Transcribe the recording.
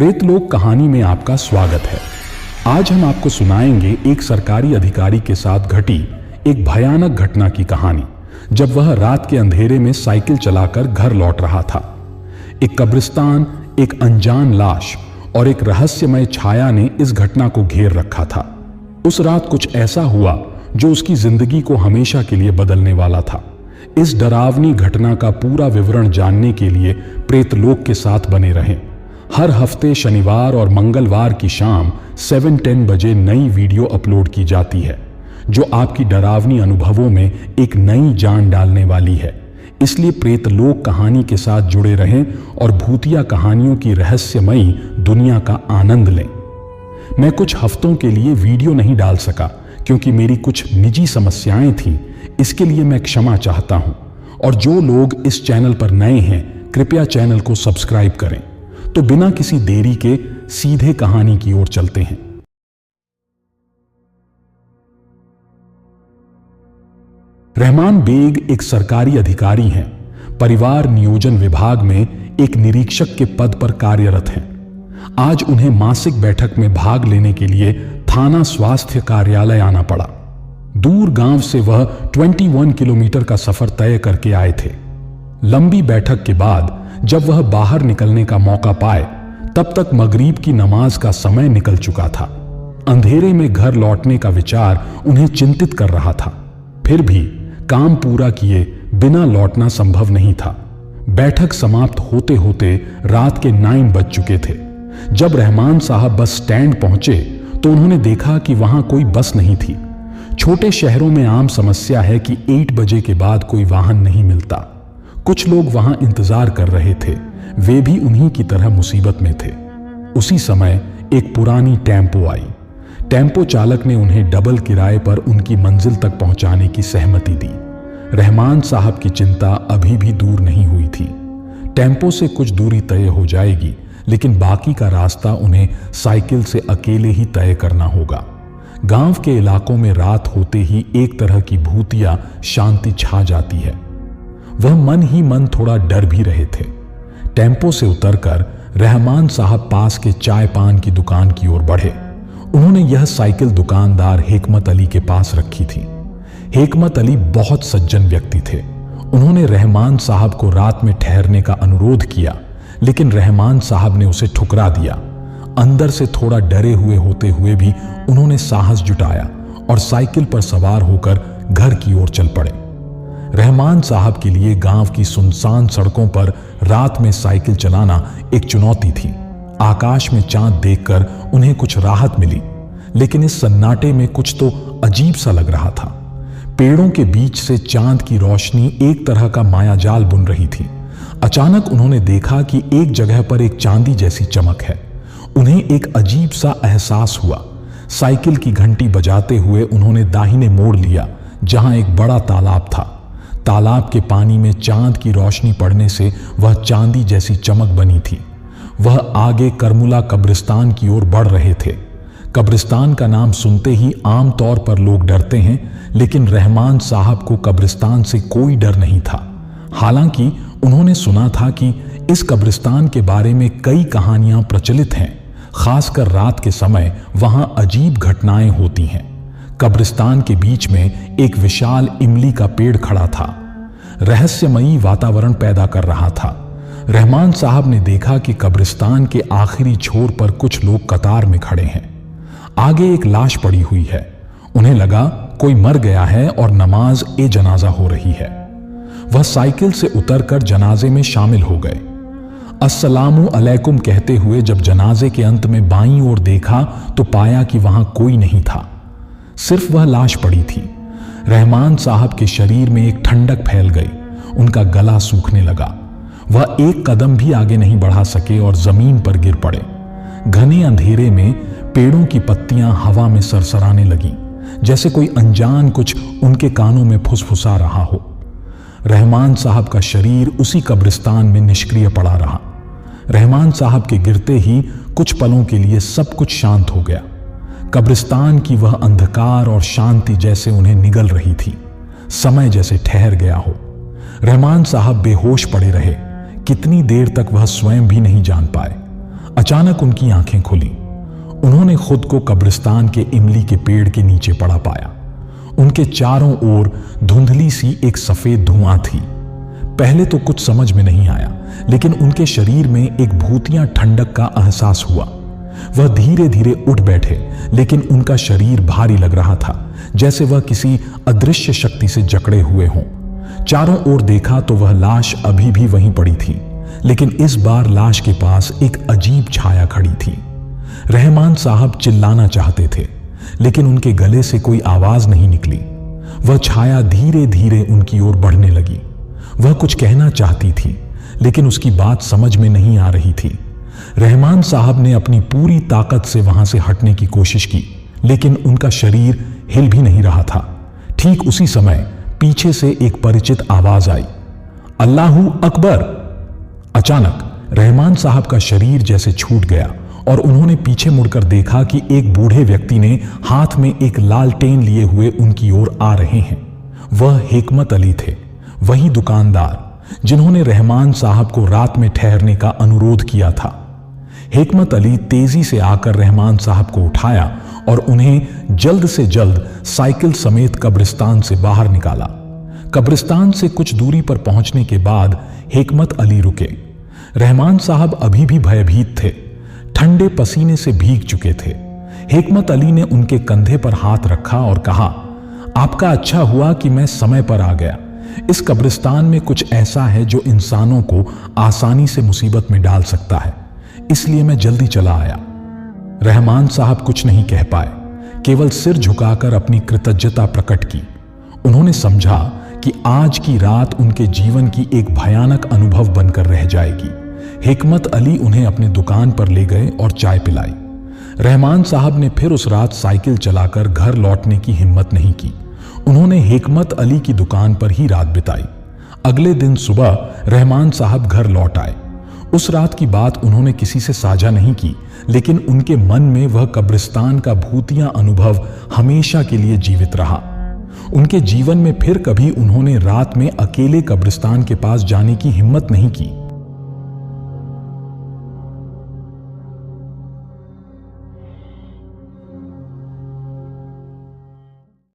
प्रेतलोक कहानी में आपका स्वागत है। आज हम आपको सुनाएंगे एक सरकारी अधिकारी के साथ घटी एक भयानक घटना की कहानी, जब वह रात के अंधेरे में साइकिल चलाकर घर लौट रहा था। एक कब्रिस्तान, एक अनजान लाश और एक रहस्यमय छाया ने इस घटना को घेर रखा था। उस रात कुछ ऐसा हुआ जो उसकी जिंदगी को हमेशा के लिए बदलने वाला था। इस डरावनी घटना का पूरा विवरण जानने के लिए प्रेतलोक के साथ बने रहें। हर हफ्ते शनिवार और मंगलवार की शाम 7:10 बजे नई वीडियो अपलोड की जाती है, जो आपकी डरावनी अनुभवों में एक नई जान डालने वाली है। इसलिए प्रेतलोक कहानी के साथ जुड़े रहें और भूतिया कहानियों की रहस्यमयी दुनिया का आनंद लें। मैं कुछ हफ्तों के लिए वीडियो नहीं डाल सका क्योंकि मेरी कुछ निजी समस्याएं थीं। इसके लिए मैं क्षमा चाहता हूं। और जो लोग इस चैनल पर नए हैं, कृपया चैनल को सब्सक्राइब करें। तो बिना किसी देरी के सीधे कहानी की ओर चलते हैं। रहमान बेग एक सरकारी अधिकारी हैं। परिवार नियोजन विभाग में एक निरीक्षक के पद पर कार्यरत हैं। आज उन्हें मासिक बैठक में भाग लेने के लिए थाना स्वास्थ्य कार्यालय आना पड़ा। दूर गांव से वह 21 किलोमीटर का सफर तय करके आए थे। लंबी बैठक के बाद जब वह बाहर निकलने का मौका पाए, तब तक मगरिब की नमाज का समय निकल चुका था। अंधेरे में घर लौटने का विचार उन्हें चिंतित कर रहा था। फिर भी काम पूरा किए बिना लौटना संभव नहीं था। बैठक समाप्त होते होते रात के 9 बज चुके थे। जब रहमान साहब बस स्टैंड पहुंचे तो उन्होंने देखा कि वहां कोई बस नहीं थी। छोटे शहरों में आम समस्या है कि 8 बजे के बाद कोई वाहन नहीं मिलता। कुछ लोग वहां इंतजार कर रहे थे, वे भी उन्हीं की तरह मुसीबत में थे। उसी समय एक पुरानी टेम्पो आई। टेम्पो चालक ने उन्हें डबल किराए पर उनकी मंजिल तक पहुंचाने की सहमति दी। रहमान साहब की चिंता अभी भी दूर नहीं हुई थी। टेम्पो से कुछ दूरी तय हो जाएगी, लेकिन बाकी का रास्ता उन्हें साइकिल से अकेले ही तय करना होगा। गांव के इलाकों में रात होते ही एक तरह की भूतिया शांति छा जाती है। वह मन ही मन थोड़ा डर भी रहे थे। टेम्पो से उतरकर रहमान साहब पास के चाय पान की दुकान की ओर बढ़े। उन्होंने यह साइकिल दुकानदार हेकमत अली के पास रखी थी। हेकमत अली बहुत सज्जन व्यक्ति थे। उन्होंने रहमान साहब को रात में ठहरने का अनुरोध किया, लेकिन रहमान साहब ने उसे ठुकरा दिया। अंदर से थोड़ा डरे हुए होते हुए भी उन्होंने साहस जुटाया और साइकिल पर सवार होकर घर की ओर चल पड़े। रहमान साहब के लिए गांव की सुनसान सड़कों पर रात में साइकिल चलाना एक चुनौती थी। आकाश में चांद देखकर उन्हें कुछ राहत मिली, लेकिन इस सन्नाटे में कुछ तो अजीब सा लग रहा था। पेड़ों के बीच से चांद की रोशनी एक तरह का मायाजाल बुन रही थी। अचानक उन्होंने देखा कि एक जगह पर एक चांदी जैसी चमक है। उन्हें एक अजीब सा एहसास हुआ। साइकिल की घंटी बजाते हुए उन्होंने दाहिने मोड़ लिया, जहां एक बड़ा तालाब था। तालाब के पानी में चांद की रोशनी पड़ने से वह चांदी जैसी चमक बनी थी। वह आगे करमुला कब्रिस्तान की ओर बढ़ रहे थे। कब्रिस्तान का नाम सुनते ही आम तौर पर लोग डरते हैं, लेकिन रहमान साहब को कब्रिस्तान से कोई डर नहीं था। हालांकि उन्होंने सुना था कि इस कब्रिस्तान के बारे में कई कहानियां प्रचलित हैं। खासकर रात के समय वहां अजीब घटनाएं होती हैं। कब्रिस्तान के बीच में एक विशाल इमली का पेड़ खड़ा था, रहस्यमयी वातावरण पैदा कर रहा था। रहमान साहब ने देखा कि कब्रिस्तान के आखिरी छोर पर कुछ लोग कतार में खड़े हैं। आगे एक लाश पड़ी हुई है। उन्हें लगा कोई मर गया है और नमाज ए जनाजा हो रही है। वह साइकिल से उतरकर जनाजे में शामिल हो गए। अस्सलामु अलैकुम कहते हुए जब जनाजे के अंत में बाईं ओर देखा तो पाया कि वहां कोई नहीं था, सिर्फ वह लाश पड़ी थी। रहमान साहब के शरीर में एक ठंडक फैल गई। उनका गला सूखने लगा। वह एक कदम भी आगे नहीं बढ़ा सके और जमीन पर गिर पड़े। घने अंधेरे में पेड़ों की पत्तियां हवा में सरसराने लगीं, जैसे कोई अनजान कुछ उनके कानों में फुसफुसा रहा हो। रहमान साहब का शरीर उसी कब्रिस्तान में निष्क्रिय पड़ा रहा। रहमान साहब के गिरते ही कुछ पलों के लिए सब कुछ शांत हो गया। कब्रिस्तान की वह अंधकार और शांति जैसे उन्हें निगल रही थी। समय जैसे ठहर गया हो। रहमान साहब बेहोश पड़े रहे। कितनी देर तक वह स्वयं भी नहीं जान पाए। अचानक उनकी आंखें खुली। उन्होंने खुद को कब्रिस्तान के इमली के पेड़ के नीचे पड़ा पाया। उनके चारों ओर धुंधली सी एक सफेद धुआं थी। पहले तो कुछ समझ में नहीं आया, लेकिन उनके शरीर में एक भूतिया ठंडक का एहसास हुआ। वह धीरे धीरे उठ बैठे, लेकिन उनका शरीर भारी लग रहा था, जैसे वह किसी अदृश्य शक्ति से जकड़े हुए हों। चारों ओर देखा तो वह लाश अभी भी वहीं पड़ी थी, लेकिन इस बार लाश के पास एक अजीब छाया खड़ी थी। रहमान साहब चिल्लाना चाहते थे, लेकिन उनके गले से कोई आवाज नहीं निकली। वह छाया धीरे धीरे उनकी ओर बढ़ने लगी। वह कुछ कहना चाहती थी, लेकिन उसकी बात समझ में नहीं आ रही थी। रहमान साहब ने अपनी पूरी ताकत से वहां से हटने की कोशिश की, लेकिन उनका शरीर हिल भी नहीं रहा था। ठीक उसी समय पीछे से एक परिचित आवाज आई, अल्लाहू अकबर। अचानक रहमान साहब का शरीर जैसे छूट गया और उन्होंने पीछे मुड़कर देखा कि एक बूढ़े व्यक्ति ने हाथ में एक लालटेन लिए हुए उनकी ओर आ रहे हैं। वह हिकमत अली थे, वही दुकानदार जिन्होंने रहमान साहब को रात में ठहरने का अनुरोध किया था। हिकमत अली तेजी से आकर रहमान साहब को उठाया और उन्हें जल्द से जल्द साइकिल समेत कब्रिस्तान से बाहर निकाला। कब्रिस्तान से कुछ दूरी पर पहुंचने के बाद हिकमत अली रुके। रहमान साहब अभी भी भयभीत थे, ठंडे पसीने से भीग चुके थे। हिकमत अली ने उनके कंधे पर हाथ रखा और कहा, आपका अच्छा हुआ कि मैं समय पर आ गया। इस कब्रिस्तान में कुछ ऐसा है जो इंसानों को आसानी से मुसीबत में डाल सकता है, इसलिए मैं जल्दी चला आया। रहमान साहब कुछ नहीं कह पाए, केवल सिर झुकाकर अपनी कृतज्ञता प्रकट की। उन्होंने समझा कि आज की रात उनके जीवन की एक भयानक अनुभव बनकर रह जाएगी। हिकमत अली उन्हें अपने दुकान पर ले गए और चाय पिलाई। रहमान साहब ने फिर उस रात साइकिल चलाकर घर लौटने की हिम्मत नहीं की। उन्होंने हिकमत अली की दुकान पर ही रात बिताई। अगले दिन सुबह रहमान साहब घर लौट आए। उस रात की बात उन्होंने किसी से साझा नहीं की, लेकिन उनके मन में वह कब्रिस्तान का भूतिया अनुभव हमेशा के लिए जीवित रहा। उनके जीवन में फिर कभी उन्होंने रात में अकेले कब्रिस्तान के पास जाने की हिम्मत नहीं की।